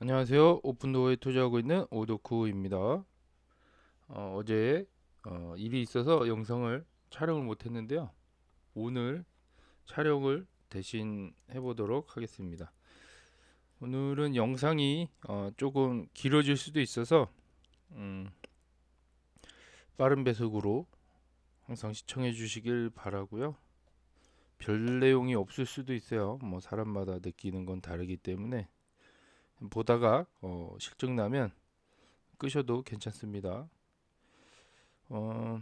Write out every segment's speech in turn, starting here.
안녕하세요. 오픈도어에 투자하고 있는 오도쿠입니다. 어제 일이 있어서 영상을 촬영을 못했는데요. 오늘 촬영을 대신 해보도록 하겠습니다. 오늘은 영상이 조금 길어질 수도 있어서 음, 빠른 배속으로 항상 시청해 주시길 바라고요. 별 내용이 없을 수도 있어요. 뭐 사람마다 느끼는 건 다르기 때문에 보다가 실증 나면 끄셔도 괜찮습니다. 어,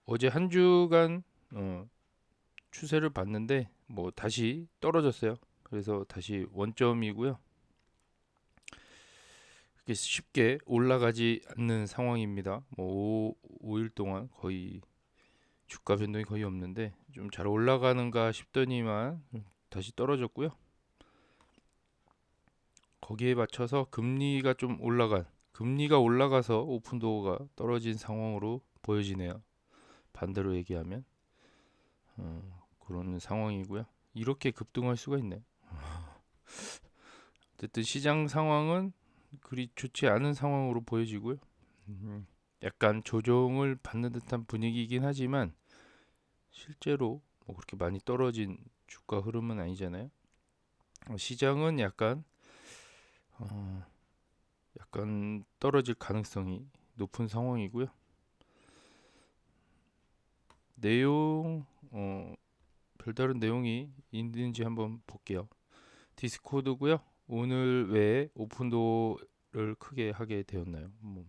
어제 한 주간 추세를 봤는데 뭐 다시 떨어졌어요. 그래서 다시 원점이고요. 그게 쉽게 올라가지 않는 상황입니다. 뭐 5일 동안 거의 주가 변동이 거의 없는데 좀 잘 올라가는가 싶더니만 다시 떨어졌고요. 거기에 맞춰서 금리가 올라가서 오픈도어가 떨어진 상황으로 보여지네요. 반대로 얘기하면 그런 상황이고요. 이렇게 급등할 수가 있네. 어쨌든 시장 상황은 그리 좋지 않은 상황으로 보여지고요. 약간 조정을 받는 듯한 분위기이긴 하지만 실제로 뭐 그렇게 많이 떨어진 주가 흐름은 아니잖아요. 시장은 어, 약간 떨어질 가능성이 높은 상황이고요. 내용 별다른 내용이 있는지 한번 볼게요. 디스코드고요. 오늘 왜 오픈도어를 크게 하게 되었나요? 뭐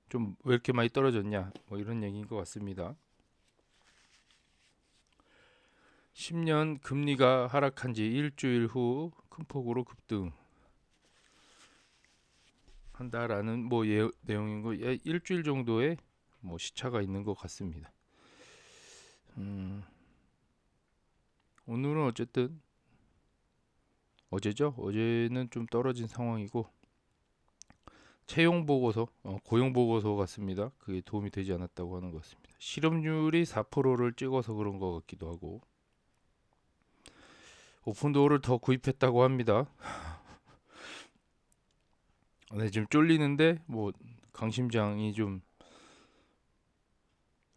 좀 왜 이렇게 많이 떨어졌냐? 뭐 이런 얘기인 것 같습니다. 10년 금리가 하락한 지 일주일 후 큰 폭으로 급등한다라는 뭐 내용인 거 일주일 정도의 뭐 시차가 있는 것 같습니다. 음, 오늘은 어쨌든 어제죠? 어제는 좀 떨어진 상황이고 채용 보고서, 고용 보고서 같습니다. 그게 도움이 되지 않았다고 하는 것 같습니다. 실업률이 4%를 찍어서 그런 것 같기도 하고 오픈도어를 더 구입했다고 합니다. 네, 지금 쫄리는데 뭐 강심장이 좀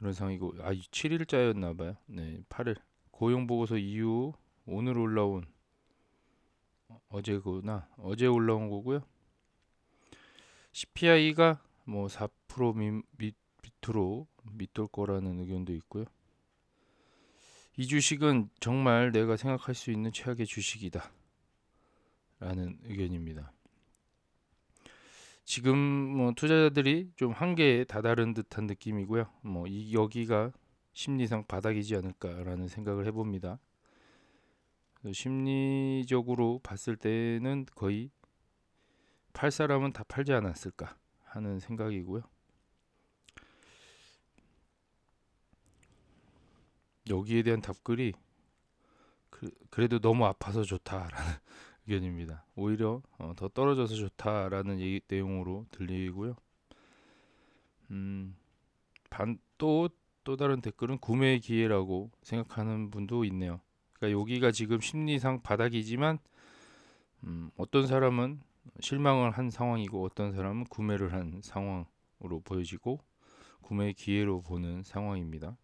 이런 상황이고 7일자였나 봐요. 네, 8일 고용 보고서 이후 오늘 올라온 어제구나. 어제 올라온 거고요. CPI가 뭐 4% 밑으로 밑돌 거라는 의견도 있고요. 이 주식은 정말 내가 생각할 수 있는 최악의 주식이다 라는 의견입니다. 지금 뭐 투자자들이 좀 한계에 다다른 듯한 느낌이고요. 뭐 여기가 심리상 바닥이지 않을까라는 생각을 해봅니다. 심리적으로 봤을 때는 거의 팔 사람은 다 팔지 않았을까 하는 생각이고요. 여기에 대한 답글이 그래도 너무 아파서 좋다라는 의견입니다. 오히려 더 떨어져서 좋다라는 내용으로 들리고요. 음, 또 다른 댓글은 구매 기회라고 생각하는 분도 있네요. 그러니까 여기가 지금 심리상 바닥이지만 어떤 사람은 실망을 한 상황이고 어떤 사람은 구매를 한 상황으로 보여지고 구매 기회로 보는 상황입니다.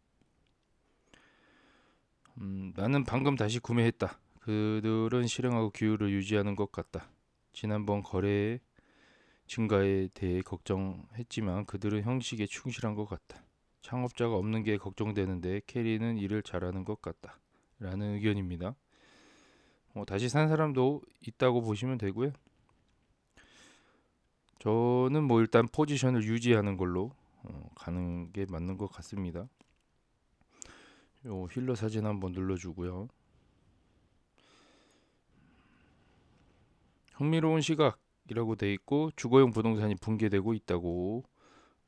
나는 방금 다시 구매했다. 그들은 실행하고 기율을 유지하는 것 같다. 지난번 거래 증가에 대해 걱정했지만 그들은 형식에 충실한 것 같다. 창업자가 없는 게 걱정되는데 캐리는 일을 잘하는 것 같다. 라는 의견입니다. 다시 산 사람도 있다고 보시면 되고요. 저는 뭐 일단 포지션을 유지하는 걸로 가는 게 맞는 것 같습니다. 요 힐러 사진 한번 눌러주고요. 흥미로운 시각이라고 돼 있고 주거용 부동산이 붕괴되고 있다고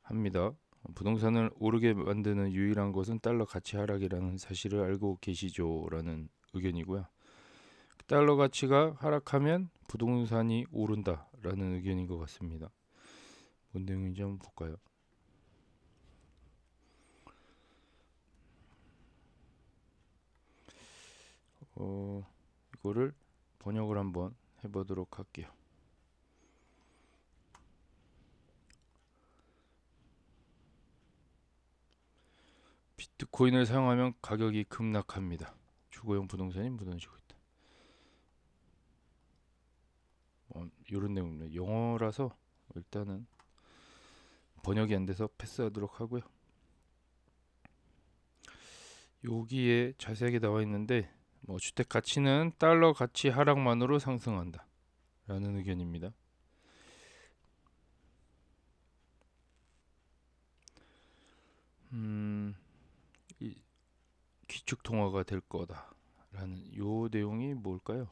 합니다. 부동산을 오르게 만드는 유일한 것은 달러 가치 하락이라는 사실을 알고 계시죠라는 의견이고요. 달러 가치가 하락하면 부동산이 오른다라는 의견인 것 같습니다. 뭔 내용인지 한번 볼까요? 이거를 번역을 한번 해보도록 할게요. 비트코인을 사용하면 가격이 급락합니다. 주거용 부동산이 무너지고 있다. 이런 내용입니다. 영어라서 일단은 번역이 안 돼서 패스하도록 하고요. 여기에 자세하게 나와 있는데 주택 가치는 달러 가치 하락만으로 상승한다 라는 의견입니다. 기축 통화가 될 거다 라는 요 내용이 뭘까요?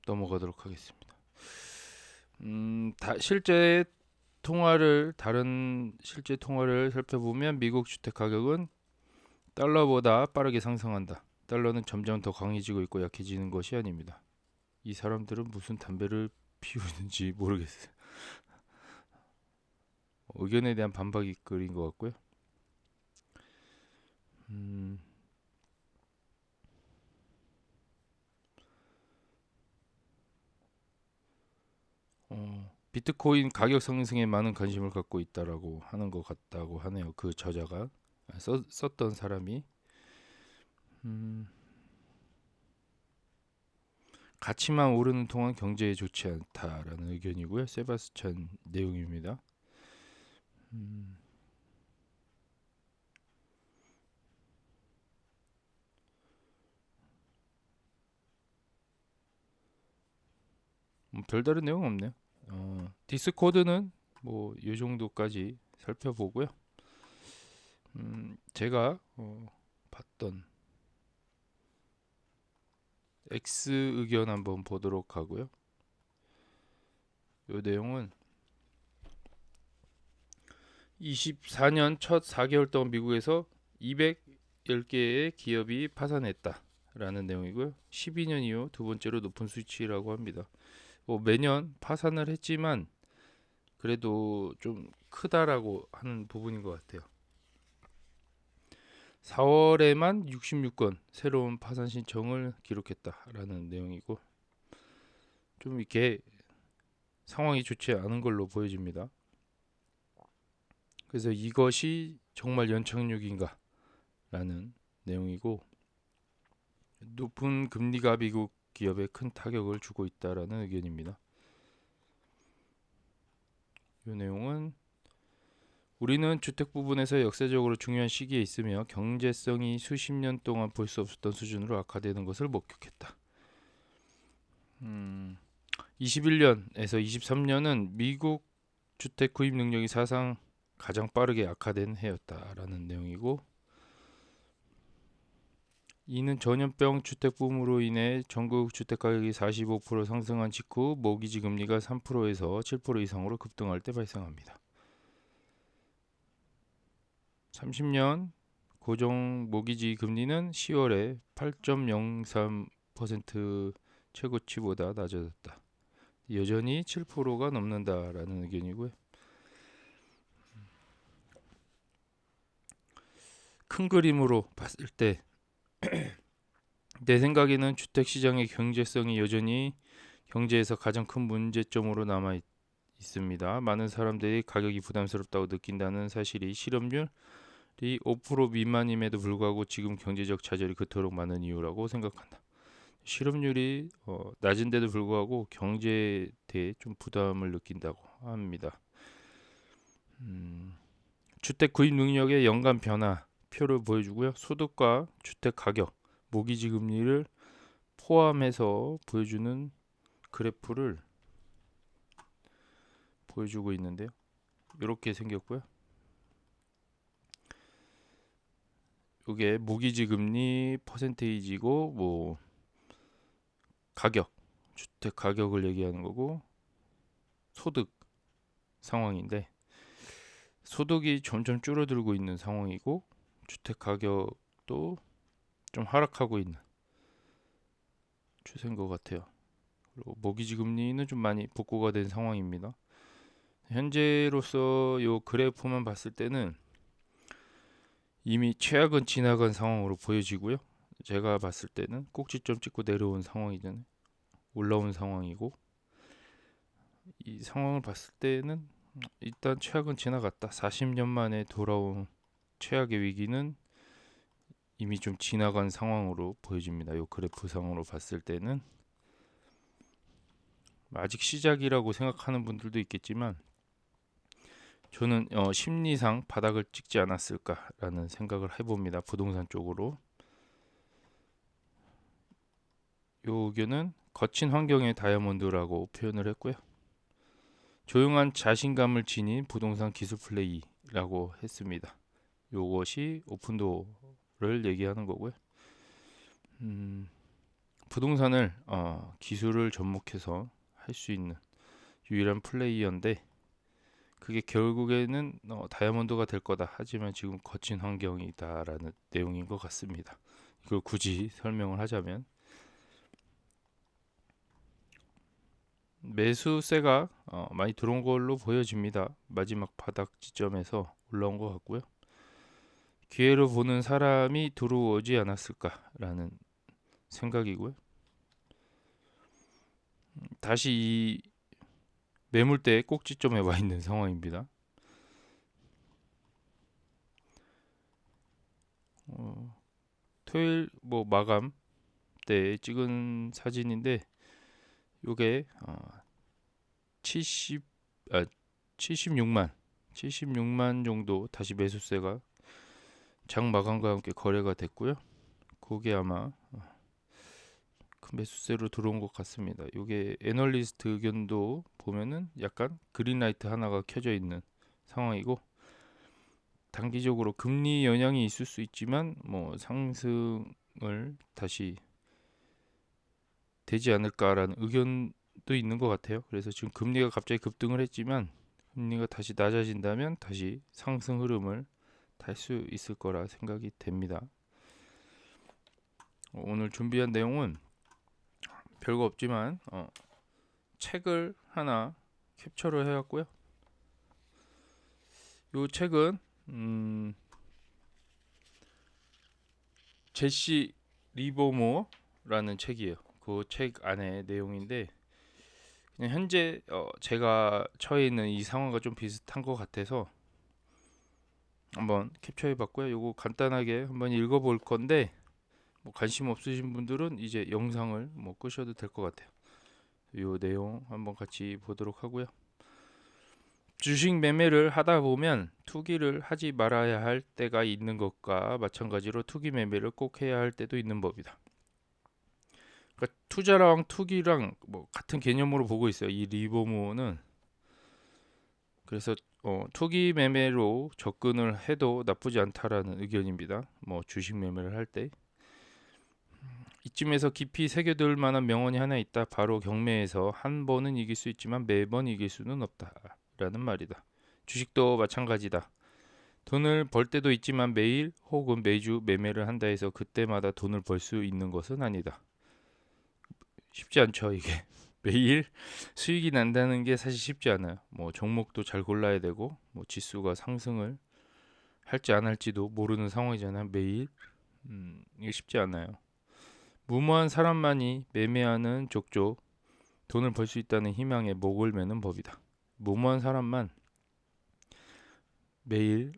넘어가도록 하겠습니다. 다른 실제 통화를 살펴보면 미국 주택 가격은 달러보다 빠르게 상승한다. 달러는 점점 더 강해지고 있고 약해지는 것이 아닙니다. 이 사람들은 무슨 담배를 피우는지 모르겠어요. 의견에 대한 반박이 그린 것 같고요. 비트코인 가격 상승에 많은 관심을 갖고 있다라고 하는 것 같다고 하네요. 그 저자가 썼던 사람이 가치만 오르는 동안 경제에 좋지 않다라는 의견이고요. 세바스찬 내용입니다. 별다른 내용 없네요. 디스코드는 이 정도까지 살펴보고요. 제가 봤던 X 의견 한번 보도록 하고요. 이 내용은 24년 첫 4개월 동안 미국에서 210개의 기업이 파산했다라는 내용이고요. 12년 이후 두 번째로 높은 수치라고 합니다. 매년 파산을 했지만 그래도 좀 크다라고 하는 부분인 것 같아요. 4월에만 66건 새로운 파산 신청을 기록했다라는 내용이고 좀 이렇게 상황이 좋지 않은 걸로 보여집니다. 그래서 이것이 정말 연착륙인가 라는 내용이고 높은 금리가 미국 기업에 큰 타격을 주고 있다라는 의견입니다. 이 내용은 우리는 주택 부분에서 역사적으로 중요한 시기에 있으며 경제성이 수십 년 동안 볼 수 없었던 수준으로 악화되는 것을 목격했다. 21년에서 23년은 미국 주택 구입 능력이 사상 가장 빠르게 악화된 해였다라는 내용이고 이는 전염병 주택 붐으로 인해 전국 주택 가격이 45% 상승한 직후 모기지 금리가 3%에서 7% 이상으로 급등할 때 발생합니다. 30년 고정 모기지 금리는 10월에 8.03% 최고치보다 낮아졌다. 여전히 7%가 넘는다라는 의견이고요. 큰 그림으로 봤을 때 내 생각에는 주택 시장의 경제성이 여전히 경제에서 가장 큰 문제점으로 남아 있습니다. 많은 사람들이 가격이 부담스럽다고 느낀다는 사실이 실업률이 5% 미만임에도 불구하고 지금 경제적 좌절이 그토록 많은 이유라고 생각한다. 실업률이 낮은데도 불구하고 경제에 대해 좀 부담을 느낀다고 합니다. 주택 구입 능력의 연간 변화 표를 보여주고요. 소득과 주택 가격, 모기지 금리를 포함해서 보여주는 그래프를 보여주고 있는데요. 이렇게 생겼고요. 이게 모기지 금리 퍼센테이지고 가격, 주택 가격을 얘기하는 거고 소득 상황인데 소득이 점점 줄어들고 있는 상황이고 주택 가격도 좀 하락하고 있는 추세인 것 같아요. 그리고 모기지 금리는 좀 많이 복구가 된 상황입니다. 현재로서 이 그래프만 봤을 때는 이미 최악은 지나간 상황으로 보여지고요. 제가 봤을 때는 꼭지점 찍고 내려온 상황이잖아요. 올라온 상황이고 이 상황을 봤을 때는 일단 최악은 지나갔다. 40년 만에 돌아온 최악의 위기는 이미 좀 지나간 상황으로 보여집니다. 요 그래프상으로 봤을 때는 아직 시작이라고 생각하는 분들도 있겠지만 저는 심리상 바닥을 찍지 않았을까라는 생각을 해봅니다. 부동산 쪽으로. 요 의견은 거친 환경의 다이아몬드라고 표현을 했고요. 조용한 자신감을 지닌 부동산 기술 플레이라고 했습니다. 요것이 오픈도어를 얘기하는 거고요. 부동산을 기술을 접목해서 할 수 있는 유일한 플레이어인데 그게 결국에는 다이아몬드가 될 거다. 하지만 지금 거친 환경이다라는 내용인 것 같습니다. 이걸 굳이 설명을 하자면 매수세가 많이 들어온 걸로 보여집니다. 마지막 바닥 지점에서 올라온 것 같고요. 기회로 보는 사람이 들어오지 않았을까라는 생각이고요. 다시 이 매물대의 꼭지점에 와 있는 상황입니다. 토요일 마감 때 찍은 사진인데 요게 70 76만 정도 다시 매수세가 장 마감과 함께 거래가 됐고요. 그게 아마 큰 매수세로 들어온 것 같습니다. 이게 애널리스트 의견도 보면은 약간 그린라이트 하나가 켜져 있는 상황이고 단기적으로 금리 영향이 있을 수 있지만 상승을 다시 되지 않을까라는 의견도 있는 것 같아요. 그래서 지금 금리가 갑자기 급등을 했지만 금리가 다시 낮아진다면 다시 상승 흐름을 탈 수 있을 거라 생각이 됩니다. 오늘 준비한 내용은 별거 없지만 책을 하나 캡처를 해왔고요. 이 책은 제시 리버모어라는 책이에요. 그 책 안에 내용인데 그냥 현재 제가 처해 있는 이 상황과 좀 비슷한 것 같아서 한번 캡처해봤고요. 이거 간단하게 한번 읽어볼 건데 관심 없으신 분들은 이제 영상을 끄셔도 될 것 같아요. 이 내용 한번 같이 보도록 하고요. 주식 매매를 하다 보면 투기를 하지 말아야 할 때가 있는 것과 마찬가지로 투기 매매를 꼭 해야 할 때도 있는 법이다. 그러니까 투자랑 투기랑 같은 개념으로 보고 있어요. 이 리버모어는. 그래서 투기 매매로 접근을 해도 나쁘지 않다라는 의견입니다. 주식 매매를 할 때. 이쯤에서 깊이 새겨둘 만한 명언이 하나 있다. 바로 경매에서 한 번은 이길 수 있지만 매번 이길 수는 없다라는 말이다. 주식도 마찬가지다. 돈을 벌 때도 있지만 매일 혹은 매주 매매를 한다 해서 그때마다 돈을 벌 수 있는 것은 아니다. 쉽지 않죠, 이게. 매일 수익이 난다는 게 사실 쉽지 않아요. 종목도 잘 골라야 되고 지수가 상승을 할지 안 할지도 모르는 상황이잖아요. 매일 이게 쉽지 않아요. 무모한 사람만이 매매하는 족족 돈을 벌 수 있다는 희망에 목을 매는 법이다. 무모한 사람만 매일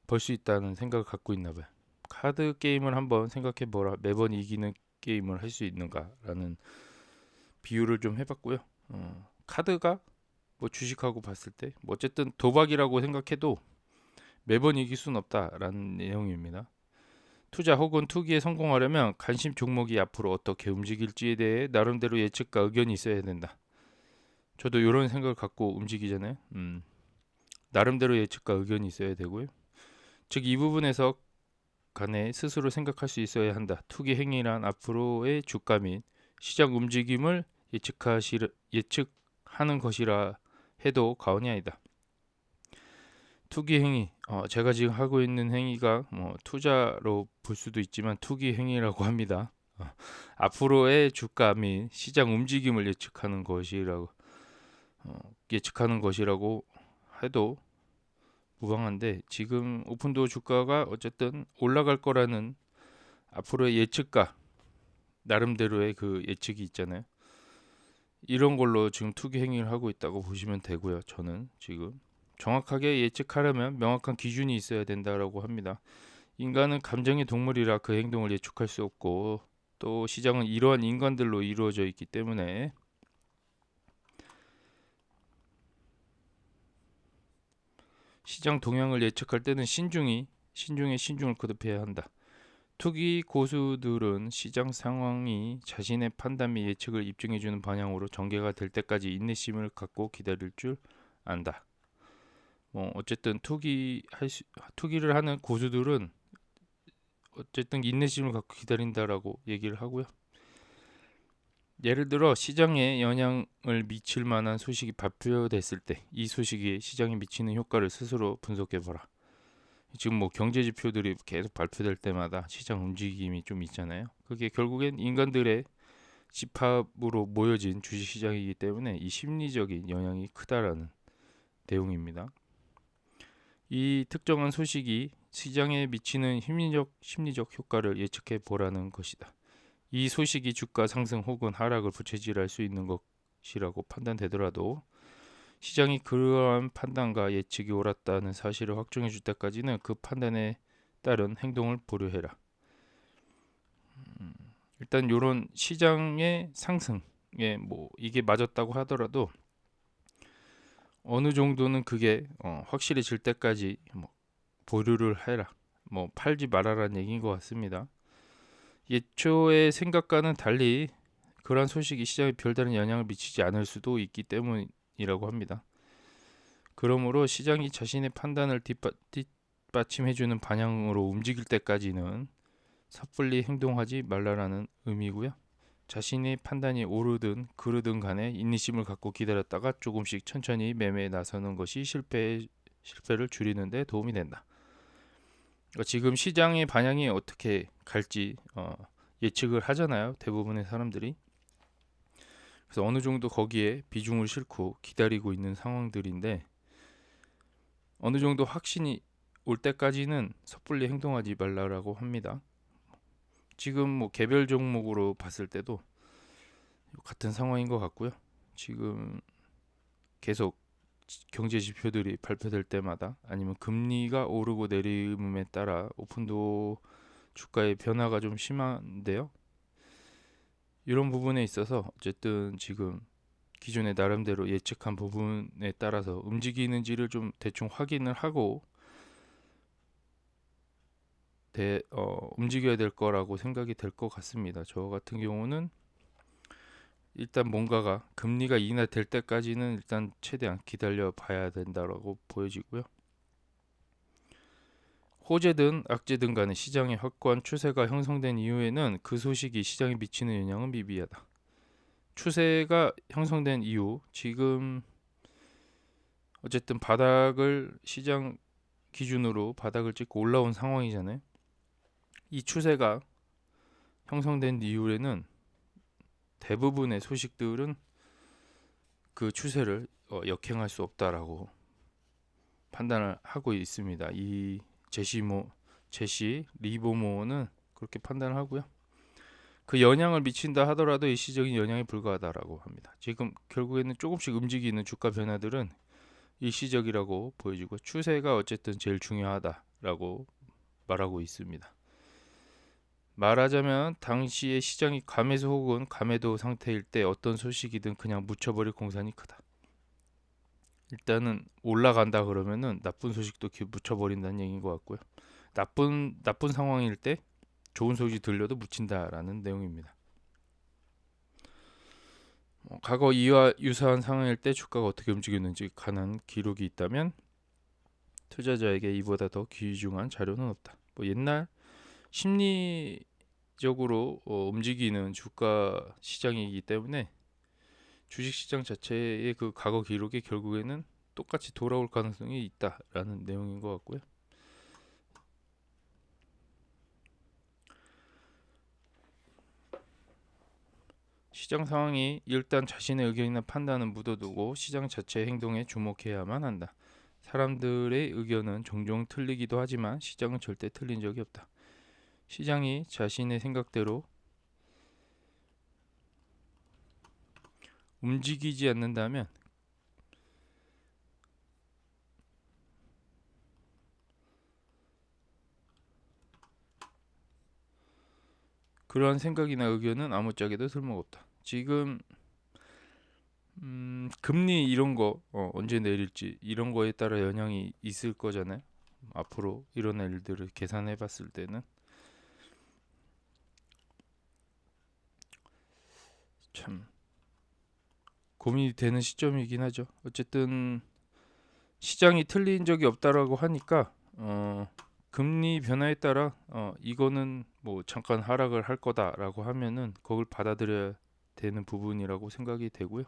벌 수 있다는 생각을 갖고 있나 봐요. 카드 게임을 한번 생각해 보라. 매번 이기는 게임을 할 수 있는가라는 비유를 좀 해봤고요. 카드가 주식하고 봤을 때 어쨌든 도박이라고 생각해도 매번 이길 수는 없다라는 내용입니다. 투자 혹은 투기에 성공하려면 관심 종목이 앞으로 어떻게 움직일지에 대해 나름대로 예측과 의견이 있어야 된다. 저도 이런 생각을 갖고 움직이잖아요. 나름대로 예측과 의견이 있어야 되고요. 즉 이 부분에서 간에 스스로 생각할 수 있어야 한다. 투기 행위란 앞으로의 주가 및 시장 움직임을 예측하는 것이라 해도 과언이 아니다. 투기 행위, 제가 지금 하고 있는 행위가 투자로 볼 수도 있지만 투기 행위라고 합니다. 앞으로의 주가 및 시장 움직임을 예측하는 것이라고 해도 무방한데 지금 오픈도어 주가가 어쨌든 올라갈 거라는 앞으로의 예측과 나름대로의 그 예측이 있잖아요. 이런 걸로 지금 투기 행위를 하고 있다고 보시면 되고요. 저는 지금 정확하게 예측하려면 명확한 기준이 있어야 된다라고 합니다. 인간은 감정의 동물이라 그 행동을 예측할 수 없고 또 시장은 이러한 인간들로 이루어져 있기 때문에 시장 동향을 예측할 때는 신중을 거듭해야 한다. 투기 고수들은 시장 상황이 자신의 판단 및 예측을 입증해주는 방향으로 전개가 될 때까지 인내심을 갖고 기다릴 줄 안다. 어쨌든 투기를 하는 고수들은 어쨌든 인내심을 갖고 기다린다라고 얘기를 하고요. 예를 들어 시장에 영향을 미칠 만한 소식이 발표됐을 때 이 소식이 시장에 미치는 효과를 스스로 분석해봐라. 지금 뭐 경제 지표들이 계속 발표될 때마다 시장 움직임이 좀 있잖아요. 그게 결국엔 인간들의 집합으로 모여진 주식시장이기 때문에 이 심리적인 영향이 크다라는 내용입니다. 이 특정한 소식이 시장에 미치는 심리적 효과를 예측해 보라는 것이다. 이 소식이 주가 상승 혹은 하락을 부채질할 수 있는 것이라고 판단되더라도 시장이 그러한 판단과 예측이 옳았다는 사실을 확정해 줄 때까지는 그 판단에 따른 행동을 보류해라. 일단 이런 시장의 상승에 뭐 이게 맞았다고 하더라도 어느 정도는 그게 확실해질 때까지 뭐 보류를 해라. 뭐 팔지 말아라는 얘기인 것 같습니다. 예초의 생각과는 달리 그러한 소식이 시장에 별다른 영향을 미치지 않을 수도 있기 때문이라고 합니다. 그러므로 시장이 자신의 판단을 뒷받침해주는 방향으로 움직일 때까지는 섣불리 행동하지 말라라는 의미고요. 자신의 판단이 옳으든 그르든 간에 인내심을 갖고 기다렸다가 조금씩 천천히 매매에 나서는 것이 실패를 줄이는 데 도움이 된다. 지금 시장의 방향이 어떻게 갈지 예측을 하잖아요. 대부분의 사람들이. 그래서 어느 정도 거기에 비중을 싣고 기다리고 있는 상황들인데 어느 정도 확신이 올 때까지는 섣불리 행동하지 말라라고 합니다. 지금 뭐 개별 종목으로 봤을 때도 같은 상황인 것 같고요. 지금 계속 경제 지표들이 발표될 때마다 아니면 금리가 오르고 내림에 따라 오픈도 주가의 변화가 좀 심한데요. 이런 부분에 있어서 어쨌든 지금 기존에 나름대로 예측한 부분에 따라서 움직이는지를 좀 대충 확인을 하고 움직여야 될 거라고 생각이 될 것 같습니다. 저 같은 경우는 일단 뭔가가 금리가 인하될 때까지는 일단 최대한 기다려 봐야 된다라고 보여지고요. 호재든 악재든 간에 시장의 확고한 추세가 형성된 이후에는 그 소식이 시장에 미치는 영향은 미비하다. 추세가 형성된 이후 지금 어쨌든 시장 기준으로 바닥을 찍고 올라온 상황이잖아요. 이 추세가 형성된 이후에는 대부분의 소식들은 그 추세를 역행할 수 없다라고 판단을 하고 있습니다. 이 제시 리버모어는 그렇게 판단을 하고요. 그 영향을 미친다 하더라도 일시적인 영향에 불과하다라고 합니다. 지금 결국에는 조금씩 움직이는 주가 변화들은 일시적이라고 보여지고 추세가 어쨌든 제일 중요하다라고 말하고 있습니다. 말하자면 당시의 시장이 감매수 혹은 감매도 상태일 때 어떤 소식이든 그냥 묻혀버릴 공산이 크다. 일단은 올라간다 그러면은 나쁜 소식도 묻혀버린다는 얘기인 것 같고요. 나쁜 상황일 때 좋은 소식이 들려도 묻힌다라는 내용입니다. 과거 이와 유사한 상황일 때 주가가 어떻게 움직였는지 관한 기록이 있다면 투자자에게 이보다 더 귀중한 자료는 없다. 뭐 옛날 심리적으로 움직이는 주가 시장이기 때문에 주식시장 자체의 그 과거 기록이 결국에는 똑같이 돌아올 가능성이 있다라는 내용인 것 같고요. 시장 상황이 일단 자신의 의견이나 판단은 묻어두고 시장 자체의 행동에 주목해야만 한다. 사람들의 의견은 종종 틀리기도 하지만 시장은 절대 틀린 적이 없다. 시장이 자신의 생각대로 움직이지 않는다면 그러한 생각이나 의견은 아무짝에도 쓸모없다. 지금 금리 이런 거 언제 내릴지 이런 거에 따라 영향이 있을 거잖아요. 앞으로 이런 일들을 계산해 봤을 때는 참 고민이 되는 시점이긴 하죠. 어쨌든 시장이 틀린 적이 없다라고 하니까 금리 변화에 따라 이거는 뭐 잠깐 하락을 할 거다라고 하면은 그걸 받아들여야 되는 부분이라고 생각이 되고요.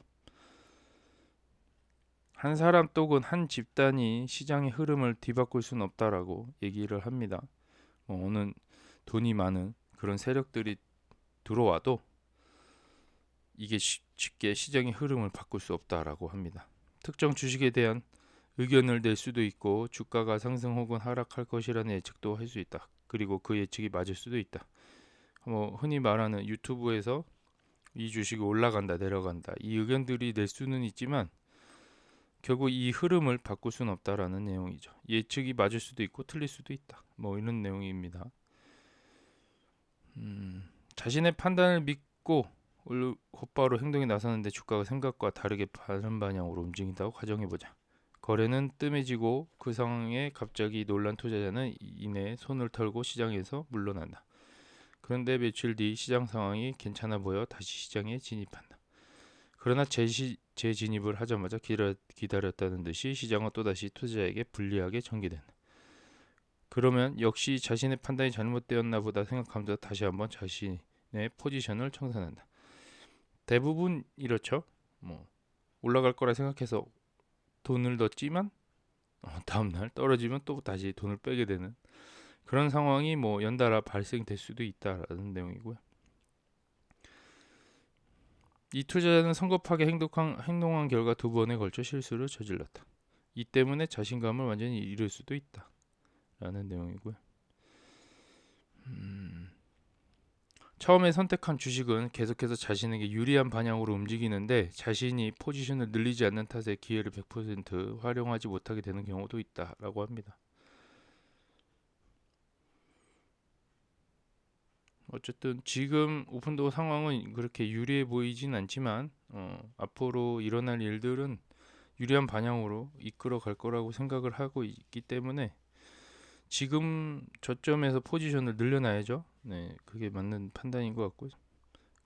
한 사람 또는 한 집단이 시장의 흐름을 뒤바꿀 수는 없다라고 얘기를 합니다. 어느 돈이 많은 그런 세력들이 들어와도 이게 쉽게 시장의 흐름을 바꿀 수 없다라고 합니다. 특정 주식에 대한 의견을 낼 수도 있고 주가가 상승 혹은 하락할 것이라는 예측도 할 수 있다. 그리고 그 예측이 맞을 수도 있다. 뭐 흔히 말하는 유튜브에서 이 주식이 올라간다 내려간다 이 의견들이 낼 수는 있지만 결국 이 흐름을 바꿀 수는 없다라는 내용이죠. 예측이 맞을 수도 있고 틀릴 수도 있다. 뭐 이런 내용입니다. 자신의 판단을 믿고 곧바로 행동에 나서는데 주가가 생각과 다르게 다른 방향으로 움직인다고 가정해보자. 거래는 뜸해지고 그 상황에 갑자기 놀란 투자자는 이내 손을 털고 시장에서 물러난다. 그런데 며칠 뒤 시장 상황이 괜찮아 보여 다시 시장에 진입한다. 그러나 재진입을 하자마자 기다렸다는 듯이 시장은 또다시 투자자에게 불리하게 전개된다. 그러면 역시 자신의 판단이 잘못되었나 보다 생각하면서 다시 한번 자신의 포지션을 청산한다. 대부분 이렇죠. 뭐 올라갈 거라 생각해서 돈을 넣었지만 다음날 떨어지면 또 다시 돈을 빼게 되는 그런 상황이 뭐 연달아 발생될 수도 있다라는 내용이고요. 이 투자자는 성급하게 행동한 결과 두 번에 걸쳐 실수를 저질렀다. 이 때문에 자신감을 완전히 잃을 수도 있다라는 내용이고요. 처음에 선택한 주식은 계속해서 자신에게 유리한 방향으로 움직이는데 자신이 포지션을 늘리지 않는 탓에 기회를 100% 활용하지 못하게 되는 경우도 있다라고 합니다. 어쨌든 지금 오픈도어 상황은 그렇게 유리해 보이진 않지만 앞으로 일어날 일들은 유리한 방향으로 이끌어 갈 거라고 생각을 하고 있기 때문에 지금 저점에서 포지션을 늘려놔야죠. 네, 그게 맞는 판단인 것 같고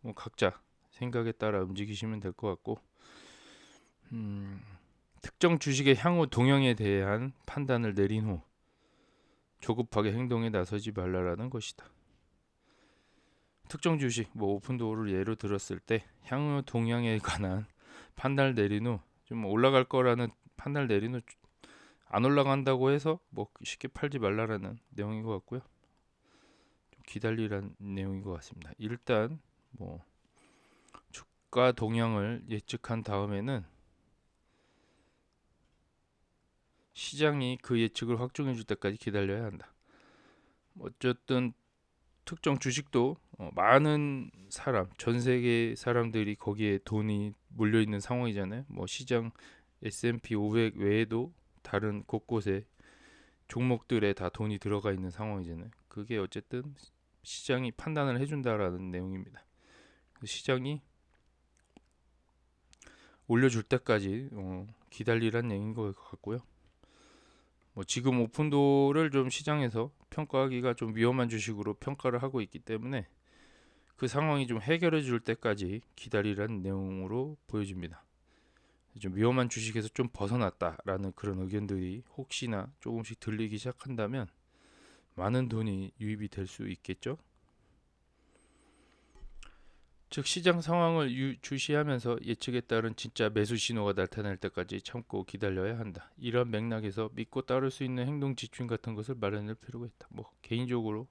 뭐 각자 생각에 따라 움직이시면 될 것 같고 특정 주식의 향후 동향에 대한 판단을 내린 후 조급하게 행동에 나서지 말라라는 것이다. 특정 주식, 뭐 오픈도어를 예로 들었을 때 향후 동향에 관한 판단을 내린 후 좀 올라갈 거라는 판단을 내린 후 안 올라간다고 해서 뭐 쉽게 팔지 말라라는 내용인 것 같고요. 좀 기다리라는 내용인 것 같습니다. 일단 뭐 주가 동향을 예측한 다음에는 시장이 그 예측을 확정해 줄 때까지 기다려야 한다. 어쨌든 특정 주식도 많은 사람, 전 세계 사람들이 거기에 돈이 몰려 있는 상황이잖아요. 뭐 시장 S&P 500 외에도 다른 곳곳에 종목들에 다 돈이 들어가 있는 상황이잖아요. 그게 어쨌든 시장이 판단을 해준다라는 내용입니다. 시장이 올려줄 때까지 기다리란 얘기인 것 같고요. 뭐 지금 오픈도를 좀 시장에서 평가하기가 좀 위험한 주식으로 평가를 하고 있기 때문에 그 상황이 좀 해결해 줄 때까지 기다리라는 내용으로 보여집니다. 좀 위험한 주식에서 좀 벗어났다라는 그런 의견들이 혹시나 조금씩 들리기 시작한다면 많은 돈이 유입이 될 수 있겠죠. 즉 시장 상황을 주시하면서 예측에 따른 진짜 매수 신호가 나타날 때까지 참고 기다려야 한다. 이런 맥락에서 믿고 따를 수 있는 행동 지침 같은 것을 마련할 필요가 있다. 뭐 개인적으로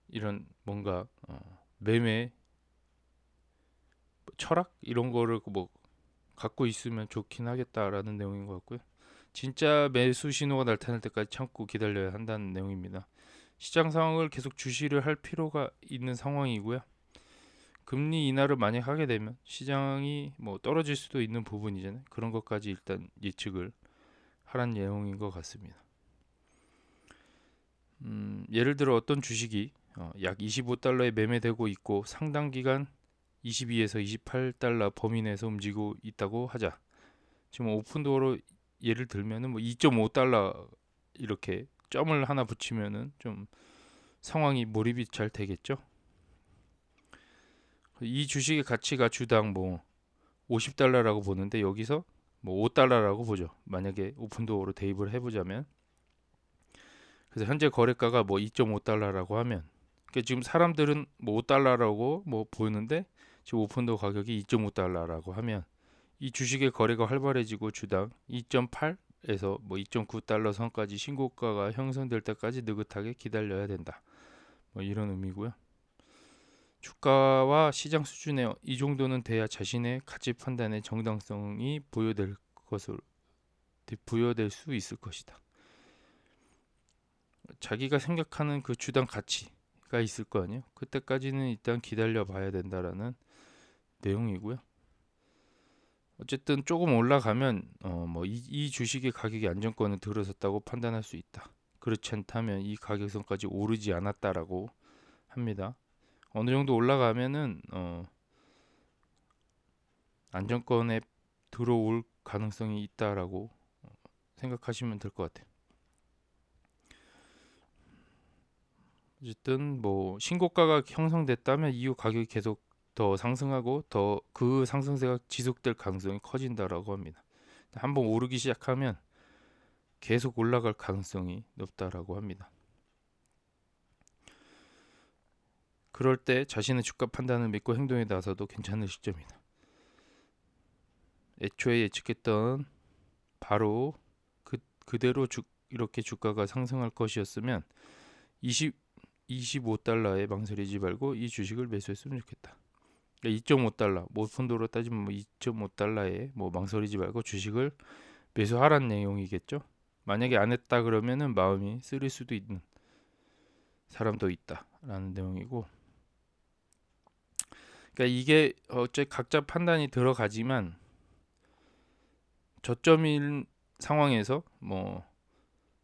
이런 뭔가 매매 철학 이런 거를 뭐 갖고 있으면 좋긴 하겠다라는 내용인 것 같고요. 진짜 매수 신호가 나타날 때까지 참고 기다려야 한다는 내용입니다. 시장 상황을 계속 주시를 할 필요가 있는 상황이고요. 금리 인하를 만약 하게 되면 시장이 뭐 떨어질 수도 있는 부분이잖아요. 그런 것까지 일단 예측을 하란 내용인 것 같습니다. 예를 들어 어떤 주식이 약 25달러에 매매되고 있고 상당 기간 22에서 28달러 범위 내에서 움직이고 있다고 하자. 지금 오픈도어로 예를 들면은 뭐 2.5달러 이렇게 점을 하나 붙이면은 좀 상황이 몰입이 잘 되겠죠. 이 주식의 가치가 주당 뭐 50달러라고 보는데 여기서 뭐 5달러라고 보죠. 만약에 오픈도어로 대입을 해보자면, 그래서 현재 거래가가 뭐 2.5달러라고 하면, 그러니까 지금 사람들은 뭐 5달러라고 뭐 보이는데 지금 오픈도어 가격이 2.5달러라고 하면 이 주식의 거래가 활발해지고 주당 2.8에서 뭐 2.9달러 선까지 신고가가 형성될 때까지 느긋하게 기다려야 된다. 뭐 이런 의미고요. 주가와 시장 수준의 이 정도는 돼야 자신의 가치 판단의 정당성이 부여될 수 있을 것이다. 자기가 생각하는 그 주당 가치가 있을 거 아니에요. 그때까지는 일단 기다려 봐야 된다라는 내용이고요. 어쨌든 조금 올라가면 이 주식의 가격이 안정권을 들어섰다고 판단할 수 있다. 그렇지 않다면 이 가격선까지 오르지 않았다라고 합니다. 어느 정도 올라가면은 안정권에 들어올 가능성이 있다라고 생각하시면 될 것 같아요. 어쨌든 뭐 신고가가 형성됐다면 이후 가격이 계속 더 상승하고 더 그 상승세가 지속될 가능성이 커진다라고 합니다. 한번 오르기 시작하면 계속 올라갈 가능성이 높다라고 합니다. 그럴 때 자신의 주가 판단을 믿고 행동에 나서도 괜찮을 시점이다. 애초에 예측했던 바로 그대로 이렇게 주가가 상승할 것이었으면 25달러에 망설이지 말고 이 주식을 매수했으면 좋겠다. 그러니까 2.5달러, 뭐 푼도로 따지면 뭐 2.5달러에 뭐 망설이지 말고 주식을 매수하라는 내용이겠죠. 만약에 안 했다 그러면은 마음이 쓰릴 수도 있는 사람도 있다라는 내용이고, 그러니까 이게 어째 각자 판단이 들어가지만 저점인 상황에서 뭐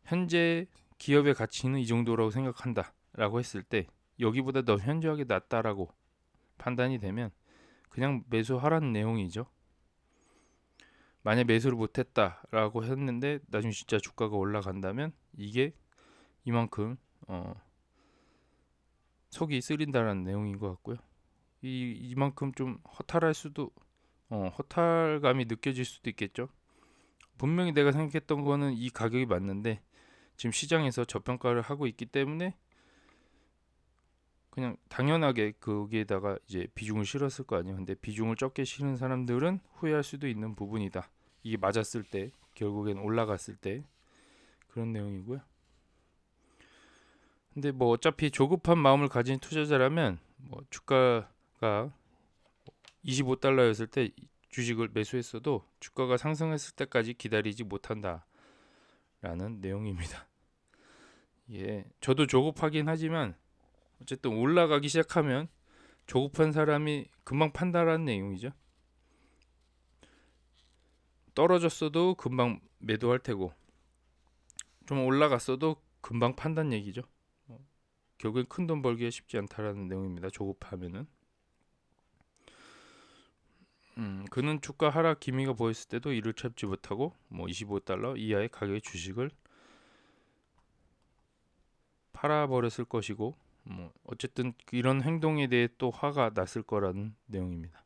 현재 기업의 가치는 이 정도라고 생각한다라고 했을 때 여기보다 더 현저하게 낮다라고 판단이 되면 그냥 매수하라는 내용이죠. 만약 매수를 못했다라고 했는데 나중에 진짜 주가가 올라간다면 이게 이만큼 속이 쓰린다라는 내용인 것 같고요. 이만큼 좀 허탈감이 느껴질 수도 있겠죠. 분명히 내가 생각했던 거는 이 가격이 맞는데 지금 시장에서 저평가를 하고 있기 때문에 그냥 당연하게 거기에다가 이제 비중을 실었을 거 아니에요. 근데 비중을 적게 실은 사람들은 후회할 수도 있는 부분이다. 이게 맞았을 때, 결국엔 올라갔을 때 그런 내용이고요. 근데 뭐 어차피 조급한 마음을 가진 투자자라면 뭐 주가가 25달러였을 때 주식을 매수했어도 주가가 상승했을 때까지 기다리지 못한다라는 내용입니다. 예, 저도 조급하긴 하지만 어쨌든 올라가기 시작하면 조급한 사람이 금방 판단하는 내용이죠. 떨어졌어도 금방 매도할 테고 좀 올라갔어도 금방 판단 얘기죠. 결국엔 큰 돈 벌기가 쉽지 않다라는 내용입니다. 조급하면은. 그는 주가 하락 기미가 보였을 때도 이를 참지 못하고 뭐 25달러 이하의 가격의 주식을 팔아버렸을 것이고 뭐 어쨌든 이런 행동에 대해 또 화가 났을 거라는 내용입니다.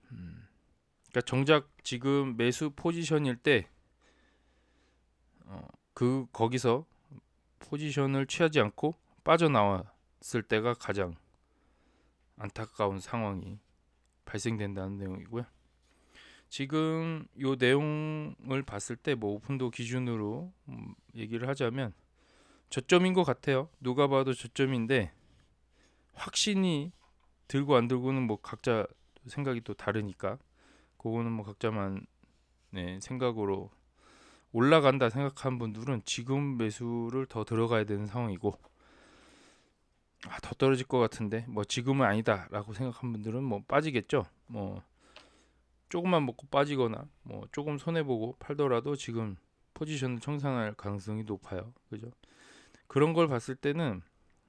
그러니까 정작 지금 매수 포지션일 때 거기서 포지션을 취하지 않고 빠져나왔을 때가 가장 안타까운 상황이 발생된다는 내용이고요. 지금 요 내용을 봤을 때 뭐 오픈도 기준으로 얘기를 하자면 저점인 것 같아요. 누가 봐도 저점인데 확신이 들고 안 들고는 뭐 각자 생각이 또 다르니까 그거는 뭐 각자만 생각으로 올라간다 생각한 분들은 지금 매수를 더 들어가야 되는 상황이고, 더 떨어질 것 같은데 뭐 지금은 아니다라고 생각한 분들은 뭐 빠지겠죠. 뭐 조금만 먹고 빠지거나 뭐 조금 손해 보고 팔더라도 지금 포지션을 청산할 가능성이 높아요. 그죠? 그런 걸 봤을 때는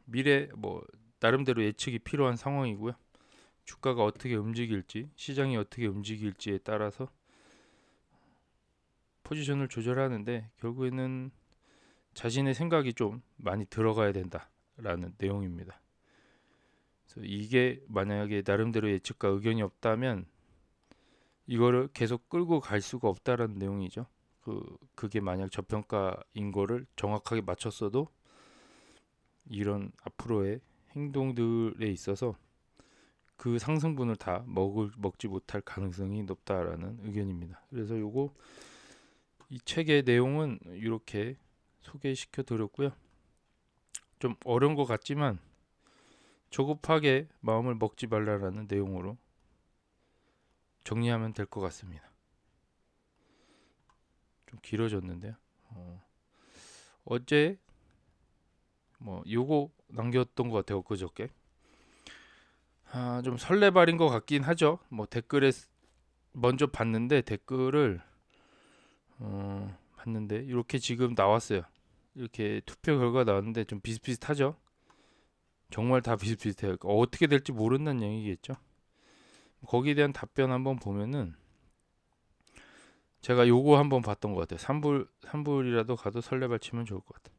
미래 뭐 나름대로 예측이 필요한 상황이고요. 주가가 어떻게 움직일지, 시장이 어떻게 움직일지에 따라서 포지션을 조절하는데 결국에는 자신의 생각이 좀 많이 들어가야 된다라는 내용입니다. 그래서 이게 만약에 나름대로 예측과 의견이 없다면 이거를 계속 끌고 갈 수가 없다라는 내용이죠. 그게 만약 저평가인 거를 정확하게 맞췄어도 이런 앞으로의 행동들에 있어서 그 상승분을 다 먹지 못할 가능성이 높다라는 의견입니다. 그래서 요거 이 책의 내용은 이렇게 소개시켜 드렸고요. 좀 어려운 것 같지만 조급하게 마음을 먹지 말라라는 내용으로 정리하면 될 것 같습니다. 좀 길어졌는데요. 어제 뭐 요거 남겼던 것 같아요. 그저께 좀 설레발인 것 같긴 하죠. 뭐 댓글에 먼저 봤는데 댓글을 봤는데 이렇게 지금 나왔어요. 이렇게 투표 결과 나왔는데 좀 비슷비슷하죠. 정말 다 비슷비슷해요. 어떻게 될지 모른다는 얘기겠죠. 거기에 대한 답변 한번 보면은 제가 요거 한번 봤던 것 같아요. 3불이라도 가도 설레발 치면 좋을 것 같아요.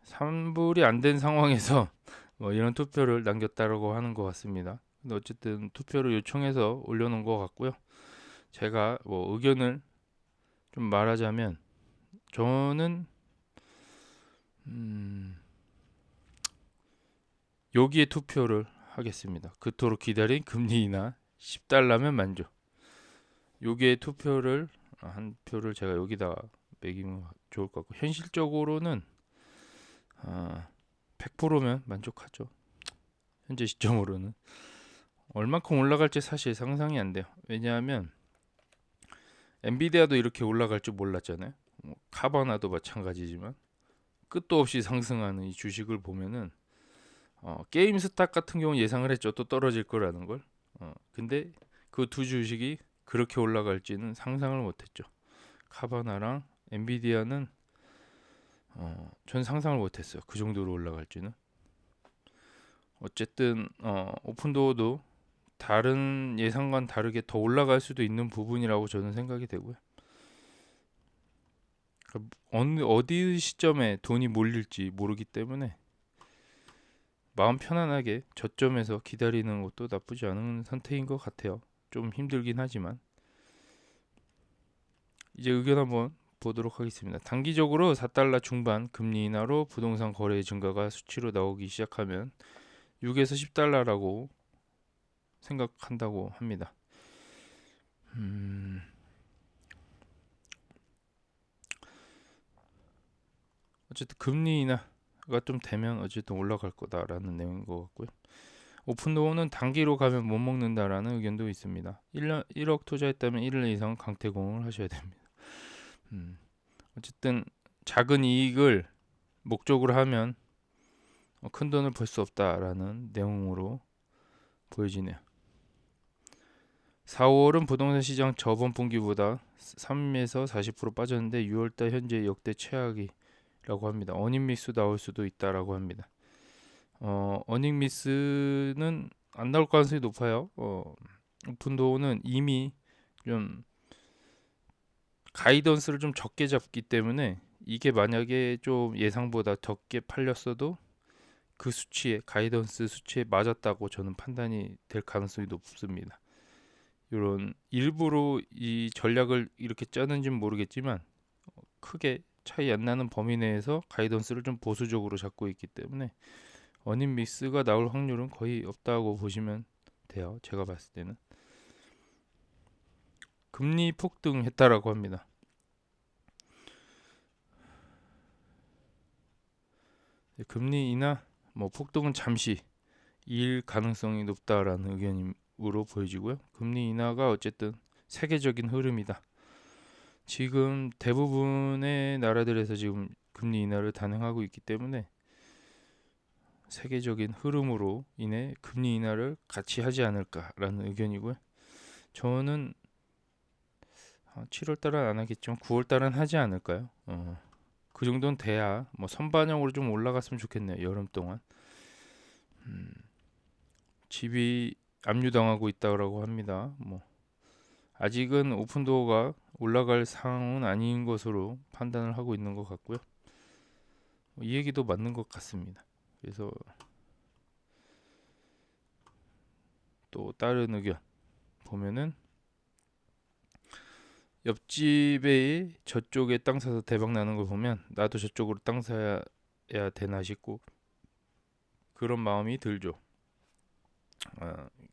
3불이 안 된 상황에서 뭐 이런 투표를 남겼다라고 하는 것 같습니다. 근데 어쨌든 투표를 요청해서 올려놓은 것 같고요. 제가 뭐 의견을 좀 말하자면 저는 여기에 투표를 하겠습니다. 그토록 기다린 금리 인하 10달러면 만족. 여기에 투표를 한 표를 제가 여기다 매기면 좋을 것 같고 현실적으로는 100%면 만족하죠. 현재 시점으로는 얼마큼 올라갈지 사실 상상이 안 돼요. 왜냐하면 엔비디아도 이렇게 올라갈 줄 몰랐잖아요. 카바나도 마찬가지지만 끝도 없이 상승하는 이 주식을 보면은 게임스탁 같은 경우는 예상을 했죠. 또 떨어질 거라는 걸. 근데 그 두 주식이 그렇게 올라갈지는 상상을 못했죠. 카바나랑 엔비디아는 전 상상을 못했어요. 그 정도로 올라갈지는. 어쨌든 오픈도어도 다른 예상과는 다르게 더 올라갈 수도 있는 부분이라고 저는 생각이 되고요. 어디 시점에 돈이 몰릴지 모르기 때문에 마음 편안하게 저점에서 기다리는 것도 나쁘지 않은 선택인 것 같아요. 좀 힘들긴 하지만 이제 의견 한번 보도록 하겠습니다. 단기적으로 4달러 중반 금리 인하로 부동산 거래 증가가 수치로 나오기 시작하면 6에서 10달러라고 생각한다고 합니다. 어쨌든 금리 인하가 좀 되면 어쨌든 올라갈 거다라는 내용인 것 같고요. 오픈도어는 단기로 가면 못 먹는다라는 의견도 있습니다. 1억 투자했다면 1년 이상 강퇴공을 하셔야 됩니다. 어쨌든 작은 이익을 목적으로 하면 큰 돈을 벌 수 없다라는 내용으로 보여지네요. 4월은 부동산 시장 저번 분기보다 3에서 40% 빠졌는데 6월달 현재 역대 최악이라고 합니다. 어닝 미스 나올 수도 있다라고 합니다. 어닝 미스는 안 나올 가능성이 높아요. 오픈도어는 이미 좀 가이던스를 좀 적게 잡기 때문에 이게 만약에 좀 예상보다 적게 팔렸어도 그 수치에 가이던스 수치에 맞았다고 저는 판단이 될 가능성이 높습니다. 이런 일부러 이 전략을 이렇게 짜는지는 모르겠지만 크게 차이 안 나는 범위 내에서 가이던스를 좀 보수적으로 잡고 있기 때문에 어닝 미스가 나올 확률은 거의 없다고 보시면 돼요. 제가 봤을 때는 금리 폭등했다라고 합니다. 금리 인하 뭐 폭등은 잠시 일 가능성이 높다라는 의견으로 보여지고요. 금리 인하가 어쨌든 세계적인 흐름이다. 지금 대부분의 나라들에서 지금 금리 인하를 단행하고 있기 때문에 세계적인 흐름으로 인해 금리 인하를 같이 하지 않을까라는 의견이고요. 저는 7월 달은 안 하겠지만 9월 달은 하지 않을까요? 그 정도는 돼야 뭐 선반영으로 좀 올라갔으면 좋겠네요. 여름 동안. 집이 압류당하고 있다고 합니다. 뭐 아직은 오픈도어가 올라갈 상황은 아닌 것으로 판단을 하고 있는 것 같고요. 이 얘기도 맞는 것 같습니다. 그래서 또 다른 의견 보면은 옆집에 저쪽에 땅 사서 대박 나는 걸 보면 나도 저쪽으로 땅 사야 되나 싶고 그런 마음이 들죠.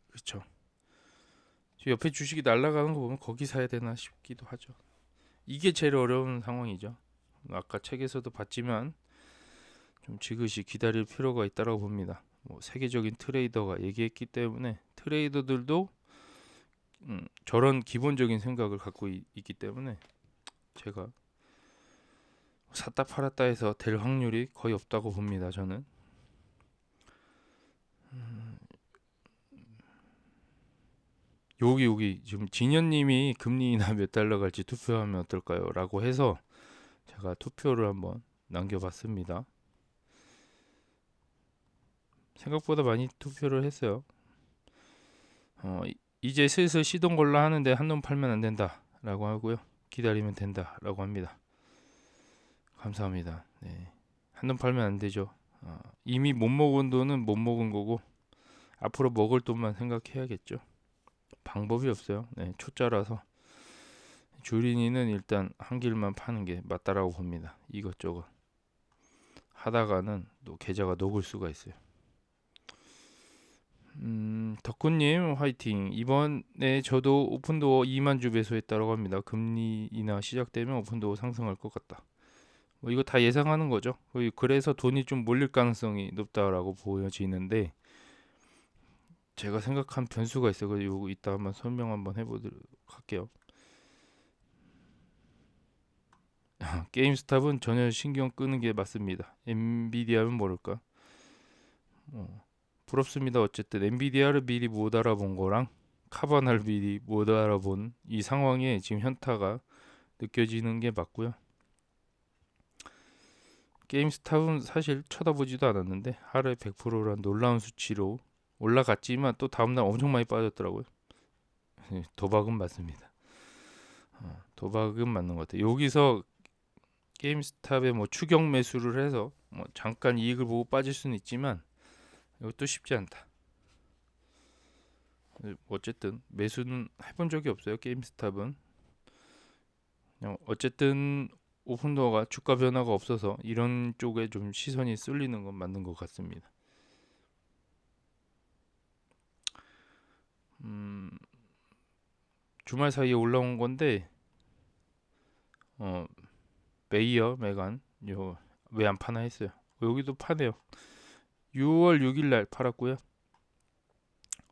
그렇죠. 옆에 주식이 날아가는 거 보면 거기 사야 되나 싶기도 하죠. 이게 제일 어려운 상황이죠. 아까 책에서도 봤지만 좀 지그시 기다릴 필요가 있다고 봅니다. 뭐 세계적인 트레이더가 얘기했기 때문에 트레이더들도 저런 기본적인 생각을 갖고 있기 때문에 제가 샀다 팔았다 해서 될 확률이 거의 없다고 봅니다. 저는 여기 지금 진현님이 금리 인하 몇 달러 갈지 투표하면 어떨까요? 라고 해서 제가 투표를 한번 남겨봤습니다. 생각보다 많이 투표를 했어요. 이제 슬슬 시동 걸라 하는데 한눈 팔면 안 된다 라고 하고요. 기다리면 된다 라고 합니다. 감사합니다. 네. 한눈 팔면 안 되죠. 이미 못 먹은 돈은 못 먹은 거고 앞으로 먹을 돈만 생각해야겠죠. 방법이 없어요. 네, 초짜라서 주린이는 일단 한 길만 파는 게 맞다라고 봅니다. 이것저것 하다가는 또 계좌가 녹을 수가 있어요. 덕후님 화이팅. 이번에 저도 오픈도어 2만 주 매수했다고 합니다. 금리 인하 시작되면 오픈도어 상승할 것 같다. 뭐 이거 다 예상하는 거죠. 그래서 돈이 좀 몰릴 가능성이 높다라고 보여지는데 제가 생각한 변수가 있어요. 그리고 이따 한번 설명 한번 해보도록 할게요. 게임스탑은 전혀 신경 끄는 게 맞습니다. 엔비디아는 모를까? 부럽습니다. 어쨌든 엔비디아를 미리 못 알아본 거랑 카바나를 미리 못 알아본 이 상황에 지금 현타가 느껴지는 게 맞고요. 게임스탑은 사실 쳐다보지도 않았는데 하루에 100%란 놀라운 수치로 올라갔지만 또 다음날 엄청 많이 빠졌더라고요. 도박은 맞습니다. 도박은 맞는 것 같아요. 여기서 게임스탑에 뭐 추격 매수를 해서 뭐 잠깐 이익을 보고 빠질 수는 있지만 이것도 쉽지 않다. 어쨌든 매수는 해본 적이 없어요. 게임스탑은 그냥 어쨌든 오픈도어가 주가 변화가 없어서 이런 쪽에 좀 시선이 쏠리는 건 맞는 것 같습니다. 주말 사이에 올라온 건데 메이어 메간 왜 안 파나 했어요. 여기도 파네요. 6월 6일 날 팔았고요.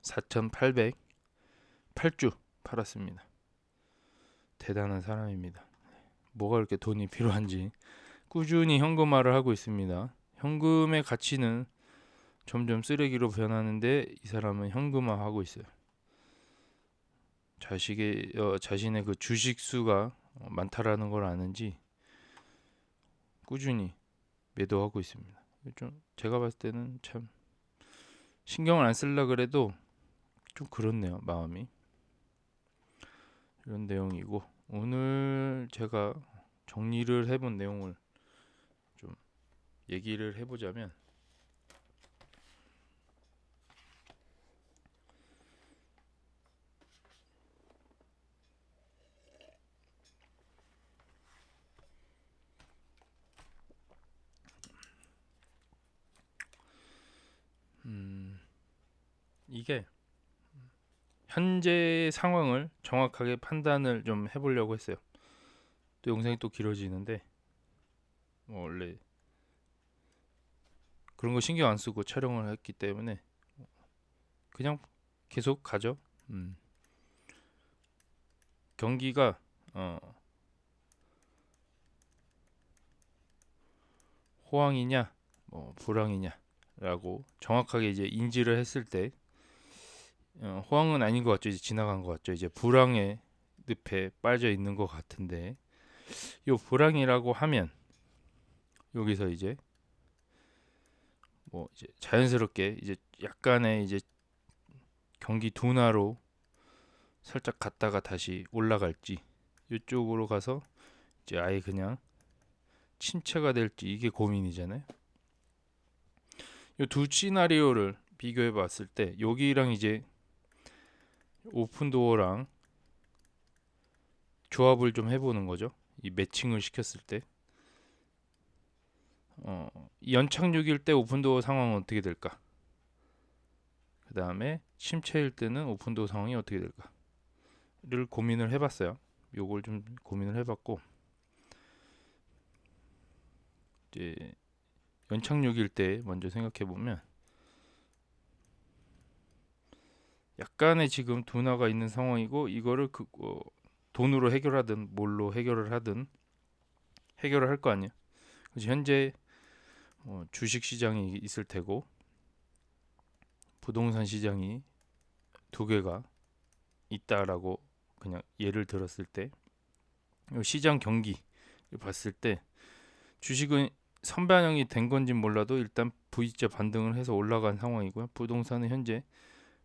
4,808주 팔았습니다. 대단한 사람입니다. 뭐가 그렇게 돈이 필요한지 꾸준히 현금화를 하고 있습니다. 현금의 가치는 점점 쓰레기로 변하는데 이 사람은 현금화하고 있어요. 자신의 그 주식 수가 많다라는 걸 아는지 꾸준히 매도하고 있습니다. 좀 제가 봤을 때는 참 신경을 안 쓰려 그래도 좀 그렇네요. 마음이 이런 내용이고 오늘 제가 정리를 해본 내용을 좀 얘기를 해보자면 이게 현재 상황을 정확하게 판단을 좀 해보려고 했어요. 또 영상이 또 길어지는데 원래 그런 거 신경 안 쓰고 촬영을 했기 때문에 그냥 계속 가죠. 경기가 호황이냐 뭐 불황이냐 정확하게 이제 인지를 했을 때 호황은 아닌 것 같죠. 이제 지나간 것 같죠. 이제 불황의 늪에 빠져 있는 것 같은데 요 불황이라고 하면 여기서 이제 뭐 이제 자연스럽게 이제 약간의 이제 경기 둔화로 살짝 갔다가 다시 올라갈지 이쪽으로 가서 이제 아예 그냥 침체가 될지 이게 고민이잖아요. 이 두 시나리오를 비교해 봤을 때 여기랑 이제 오픈도어랑 조합을 좀 해보는 거죠. 이 매칭을 시켰을 때 이 연착륙일 때 오픈도어 상황은 어떻게 될까? 그 다음에 침체일 때는 오픈도어 상황이 어떻게 될까를 고민을 해봤어요. 요걸 좀 고민을 해봤고 이제 연착륙일 때 먼저 생각해 보면 약간의 지금 둔화가 있는 상황이고 이거를 돈으로 해결하든 뭘로 해결을 하든 해결을 할 거 아니에요. 그래서 현재 주식 시장이 있을 테고 부동산 시장이 두 개가 있다라고 그냥 예를 들었을 때 시장 경기 봤을 때 주식은 선반영이 된 건지 몰라도 일단 V자 반등을 해서 올라간 상황이고요. 부동산은 현재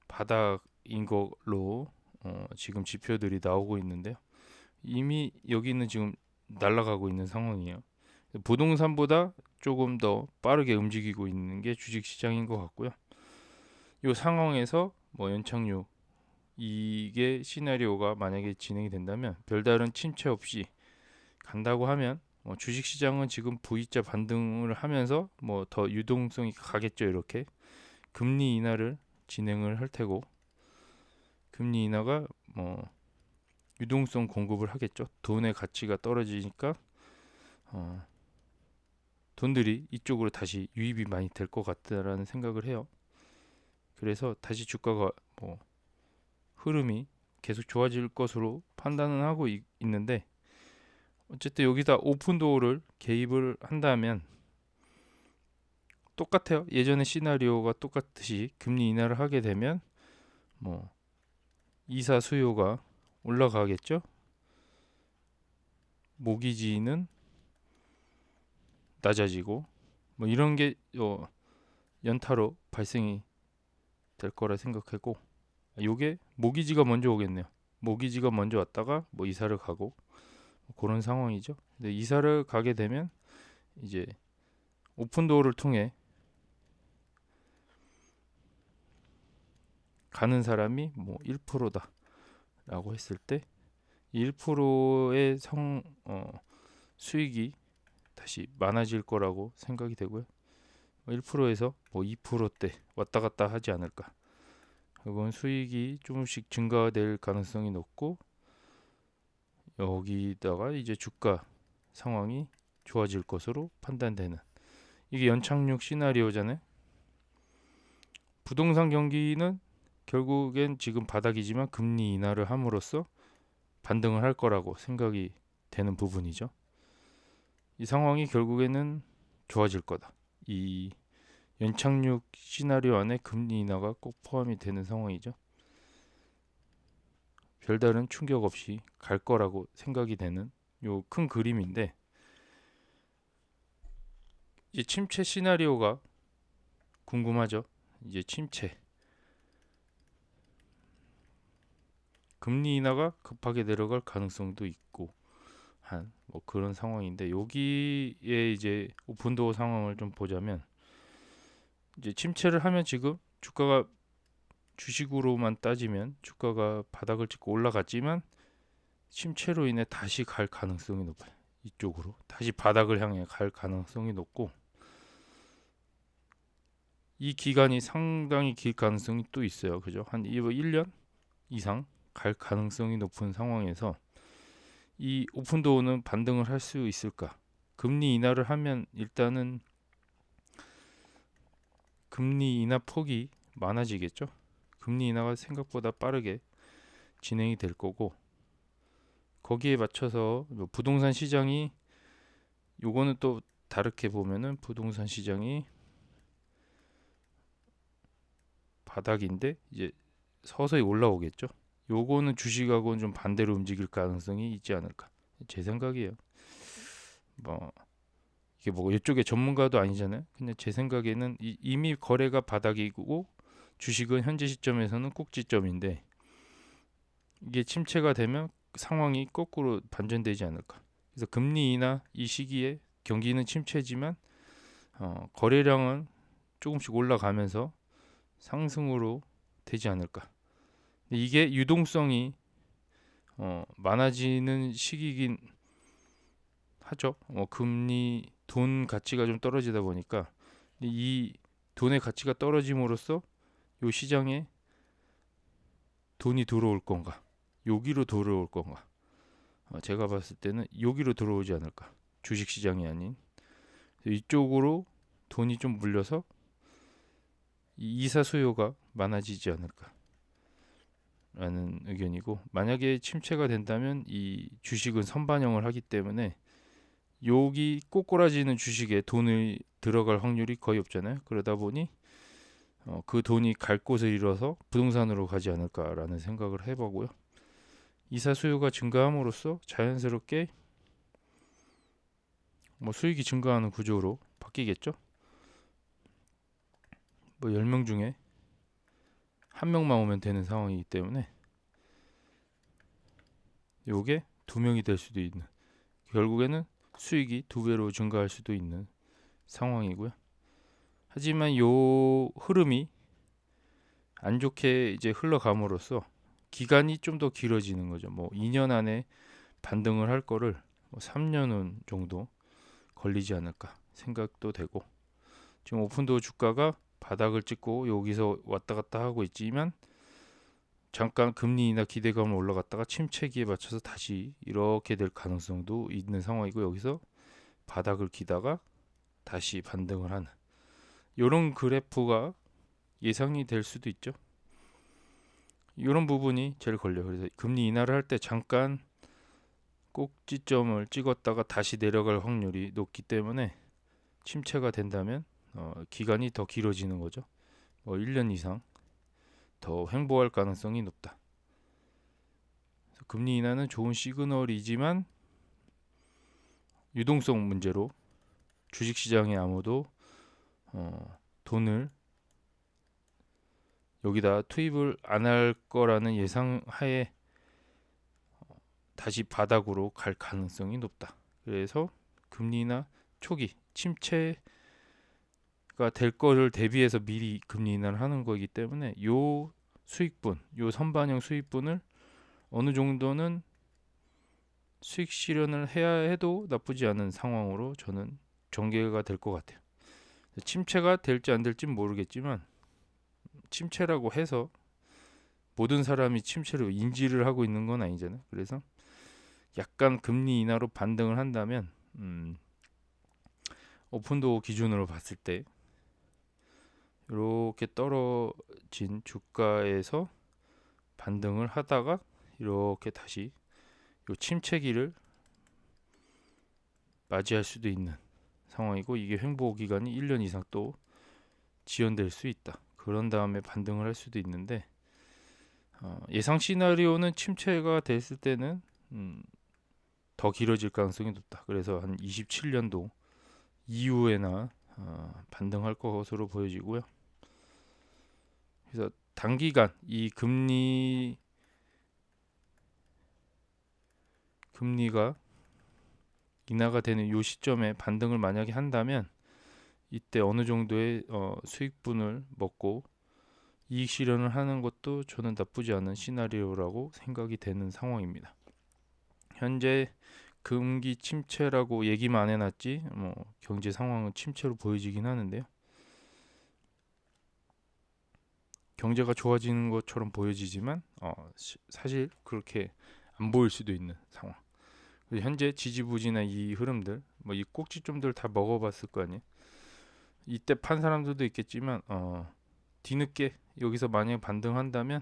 바닥인 걸로 지금 지표들이 나오고 있는데요. 이미 여기는 지금 날아가고 있는 상황이에요. 부동산보다 조금 더 빠르게 움직이고 있는 게 주식시장인 것 같고요. 이 상황에서 뭐 연착륙 이게 시나리오가 만약에 진행이 된다면 별다른 침체 없이 간다고 하면 주식시장은 지금 V자 반등을 하면서 뭐 더 유동성이 가겠죠. 이렇게 금리 인하를 진행을 할 테고 금리 인하가 뭐 유동성 공급을 하겠죠. 돈의 가치가 떨어지니까 돈들이 이쪽으로 다시 유입이 많이 될 것 같다라는 생각을 해요. 그래서 다시 주가가 뭐 흐름이 계속 좋아질 것으로 판단은 하고 있는데 어쨌든 여기다 오픈도어를 개입을 한다면 똑같아요. 예전의 시나리오가 똑같듯이 금리 인하를 하게 되면 뭐 이사 수요가 올라가겠죠. 모기지는 낮아지고 뭐 이런 게 연타로 발생이 될 거라 생각하고 요게 모기지가 먼저 오겠네요. 모기지가 먼저 왔다가 뭐 이사를 가고 그런 상황이죠. 근데 이사를 가게 되면 이제 오픈도어를 통해 가는 사람이 뭐 1%다라고 했을 때 1%의 수익이 다시 많아질 거라고 생각이 되고요. 1%에서 뭐 2%대 왔다 갔다 하지 않을까. 그건 수익이 조금씩 증가될 가능성이 높고 여기다가 이제 주가 상황이 좋아질 것으로 판단되는 이게 연착륙 시나리오잖아요. 부동산 경기는 결국엔 지금 바닥이지만 금리 인하를 함으로써 반등을 할 거라고 생각이 되는 부분이죠. 이 상황이 결국에는 좋아질 거다. 이 연착륙 시나리오 안에 금리 인하가 꼭 포함이 되는 상황이죠. 별다른 충격 없이 갈 거라고 생각이 되는 요 큰 그림인데 이제 침체 시나리오가 궁금하죠. 이제 침체 금리 인하가 급하게 내려갈 가능성도 있고 한 뭐 그런 상황인데 여기에 이제 오픈도어 상황을 좀 보자면 이제 침체를 하면 지금 주가가 주식으로만 따지면 주가가 바닥을 찍고 올라갔지만 침체로 인해 다시 갈 가능성이 높아요. 이쪽으로 다시 바닥을 향해 갈 가능성이 높고 이 기간이 상당히 길 가능성이 또 있어요. 그죠? 한 1년 이상 갈 가능성이 높은 상황에서 이 오픈도어는 반등을 할 수 있을까? 금리 인하를 하면 일단은 금리 인하 폭이 많아지겠죠. 금리 인하가 생각보다 빠르게 진행이 될 거고 거기에 맞춰서 부동산 시장이 요거는 또 다르게 보면은 부동산 시장이 바닥인데 이제 서서히 올라오겠죠. 요거는 주식하고는 좀 반대로 움직일 가능성이 있지 않을까. 제 생각이에요. 뭐 이게 뭐 이쪽에 전문가도 아니잖아요. 그냥 제 생각에는 이미 거래가 바닥이고 주식은 현재 시점에서는 꼭지점인데 이게 침체가 되면 상황이 거꾸로 반전되지 않을까. 그래서 금리 인하 이 시기에 경기는 침체지만 거래량은 조금씩 올라가면서 상승으로 되지 않을까. 근데 이게 유동성이 많아지는 시기긴 하죠. 금리 돈 가치가 좀 떨어지다 보니까 이 돈의 가치가 떨어짐으로써 요 시장에 돈이 들어올 건가, 여기로 들어올 건가. 제가 봤을 때는 여기로 들어오지 않을까. 주식 시장이 아닌 이쪽으로 돈이 좀 물려서 이 이사 수요가 많아지지 않을까 라는 의견이고, 만약에 침체가 된다면 이 주식은 선반영을 하기 때문에 여기 꼬꾸라지는 주식에 돈이 들어갈 확률이 거의 없잖아요. 그러다 보니 그 돈이 갈 곳을 잃어서 부동산으로 가지 않을까라는 생각을 해보고요. 이사 수요가 증가함으로써 자연스럽게 뭐 수익이 증가하는 구조로 바뀌겠죠. 뭐 10명 중에 한 명만 오면 되는 상황이기 때문에 요게 2명이 될 수도 있는, 결국에는 수익이 2배로 증가할 수도 있는 상황이고요. 하지만 요 흐름이 안 좋게 이제 흘러감으로써 기간이 좀 더 길어지는 거죠. 뭐 2년 안에 반등을 할 거를 뭐 3년은 정도 걸리지 않을까 생각도 되고, 지금 오픈도어 주가가 바닥을 찍고 여기서 왔다 갔다 하고 있지만 잠깐 금리 인하 기대감을 올라갔다가 침체기에 맞춰서 다시 이렇게 될 가능성도 있는 상황이고, 여기서 바닥을 기다가 다시 반등을 하는 이런 그래프가 예상이 될 수도 있죠. 이런 부분이 제일 걸려요. 그래서 금리 인하를 할 때 잠깐 꼭지점을 찍었다가 다시 내려갈 확률이 높기 때문에 침체가 된다면 기간이 더 길어지는 거죠. 1년 이상 더 횡보할 가능성이 높다. 그래서 금리 인하는 좋은 시그널이지만 유동성 문제로 주식시장에 아무도 돈을 여기다 투입을 안 할 거라는 예상하에 다시 바닥으로 갈 가능성이 높다. 그래서 금리 인하 초기 침체가 될 거를 대비해서 미리 금리 인하를 하는 거기 때문에 요 수익분, 요 선반영 수익분을 어느 정도는 수익 실현을 해야 해도 나쁘지 않은 상황으로 저는 전개가 될 것 같아요. 침체가 될지 안 될지 모르겠지만 침체라고 해서 모든 사람이 침체로 인지를 하고 있는 건 아니잖아요. 그래서 약간 금리 인하로 반등을 한다면 오픈도어 기준으로 봤을 때 이렇게 떨어진 주가에서 반등을 하다가 이렇게 다시 요 침체기를 맞이할 수도 있는 상황이고, 이게 횡보 기간이 1년 이상 또 지연될 수 있다. 그런 다음에 반등을 할 수도 있는데 예상 시나리오는 침체가 됐을 때는 더 길어질 가능성이 높다. 그래서 한 27년도 이후에나 반등할 것으로 보여지고요. 그래서 단기간 이 금리가 인하가 되는 요 시점에 반등을 만약에 한다면 이때 어느 정도의 수익분을 먹고 이익 실현을 하는 것도 저는 나쁘지 않은 시나리오라고 생각이 되는 상황입니다. 현재 금기 침체라고 얘기만 안 해놨지 경제 상황은 침체로 보여지긴 하는데요. 경제가 좋아지는 것처럼 보여지지만 사실 그렇게 안 보일 수도 있는 상황. 현재 지지부진한 이 흐름들, 이 꼭지점들 다 먹어봤을 거 아니에요. 이때 판 사람들도 있겠지만 뒤늦게 여기서 만약에 반등한다면,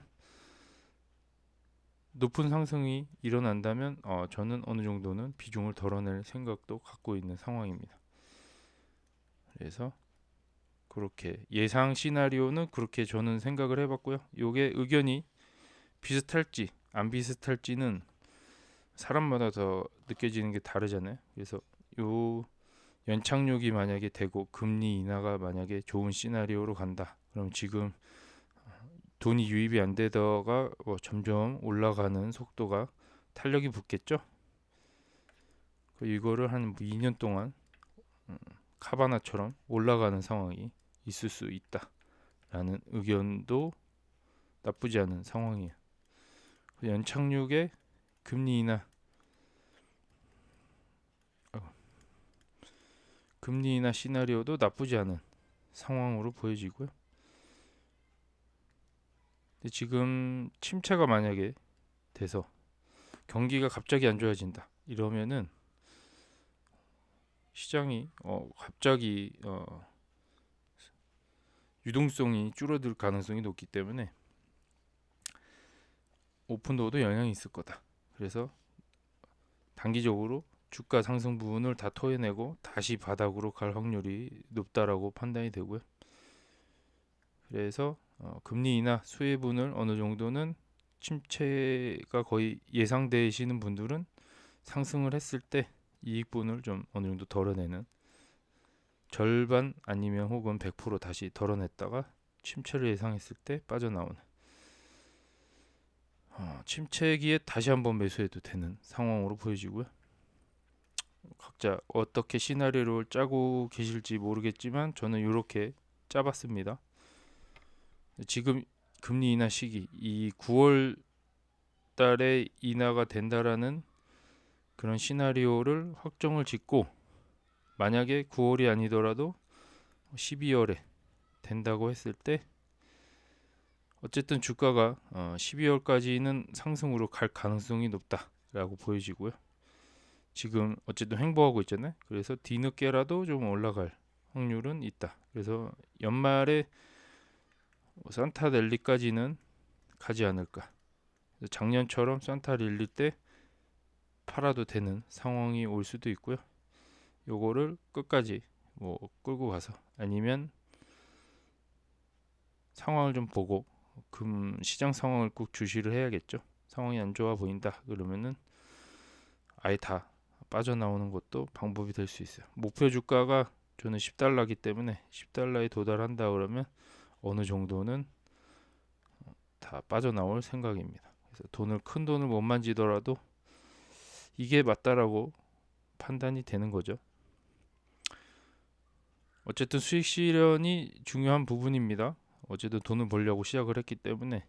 높은 상승이 일어난다면 저는 어느 정도는 비중을 덜어낼 생각도 갖고 있는 상황입니다. 그래서 그렇게 예상 시나리오는 그렇게 저는 생각을 해봤고요. 요게 의견이 비슷할지 안 비슷할지는 사람마다 더 느껴지는 게 다르잖아요. 그래서 요 연착륙이 만약에 되고 금리 인하가 만약에 좋은 시나리오로 간다. 그럼 지금 돈이 유입이 안 되다가 점점 올라가는 속도가 탄력이 붙겠죠. 이거를 한 2년 동안 카바나처럼 올라가는 상황이 있을 수 있다라는 의견도 나쁘지 않은 상황이에요. 연착륙의 금리 인하 금리 인하 시나리오도 나쁘지 않은 상황으로 보여지고요. 근데 지금 침체가 만약에 돼서 경기가 갑자기 안 좋아진다 이러면은 시장이 갑자기 유동성이 줄어들 가능성이 높기 때문에 오픈도어도 영향이 있을 거다. 그래서 단기적으로 주가 상승 부분을 다 토해내고 다시 바닥으로 갈 확률이 높다라고 판단이 되고요. 그래서 금리 인하 수혜분을 어느 정도는 침체가 거의 예상되시는 분들은 상승을 했을 때 이익분을 좀 어느 정도 덜어내는 절반 아니면 혹은 100% 다시 덜어냈다가 침체를 예상했을 때 빠져나오는 침체기에 다시 한번 매수해도 되는 상황으로 보여지고요. 각자 어떻게 시나리오를 짜고 계실지 모르겠지만 저는 이렇게 짜봤습니다. 지금 금리 인하 시기 이 9월 달에 인하가 된다라는 그런 시나리오를 확정을 짓고 만약에 9월이 아니더라도 12월에 된다고 했을 때 어쨌든 주가가 12월까지는 상승으로 갈 가능성이 높다라고 보여지고요. 지금 어쨌든 횡보하고 있잖아요. 그래서 뒤늦게라도 좀 올라갈 확률은 있다. 그래서 연말에 산타랠리까지는 가지 않을까. 작년처럼 산타랠리 때 팔아도 되는 상황이 올 수도 있고요. 요거를 끝까지 끌고 가서 아니면 상황을 좀 보고 시장 상황을 꼭 주시를 해야겠죠. 상황이 안 좋아 보인다 그러면은 아예 다 빠져나오는 것도 방법이 될 수 있어요. 목표 주가가 저는 10달러이기 때문에 10달러에 도달한다 그러면 어느 정도는 다 빠져나올 생각입니다. 그래서 큰 돈을 못 만지더라도 이게 맞다라고 판단이 되는 거죠. 어쨌든 수익 실현이 중요한 부분입니다. 어쨌든 돈을 벌려고 시작을 했기 때문에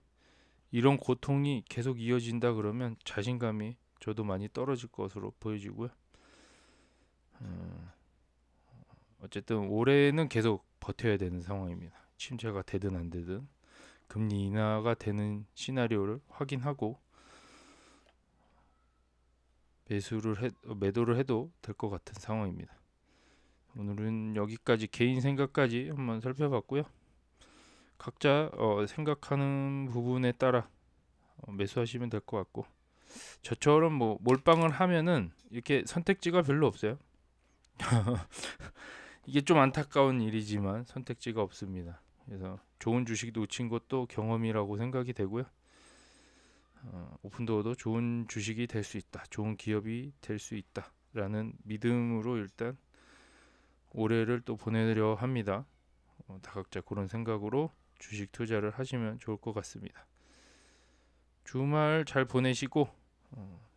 이런 고통이 계속 이어진다 그러면 자신감이 저도 많이 떨어질 것으로 보여지고요. 어쨌든 올해는 계속 버텨야 되는 상황입니다. 침체가 되든 안 되든 금리 인하가 되는 시나리오를 확인하고 매도를 해도 될 것 같은 상황입니다. 오늘은 여기까지 개인 생각까지 한번 살펴봤고요. 각자 생각하는 부분에 따라 매수하시면 될 것 같고 저처럼 몰빵을 하면은 이렇게 선택지가 별로 없어요. 이게 좀 안타까운 일이지만 선택지가 없습니다. 그래서 좋은 주식 놓친 것도 경험이라고 생각이 되고요. 오픈도어도 좋은 주식이 될 수 있다. 좋은 기업이 될 수 있다. 라는 믿음으로 일단 올해를 또 보내려 합니다. 다 각자 그런 생각으로 주식 투자를 하시면 좋을 것 같습니다. 주말 잘 보내시고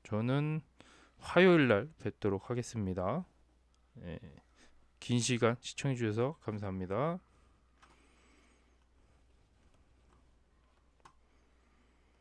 저는 화요일 날 뵙도록 하겠습니다. 긴 시간 시청해 주셔서 감사합니다.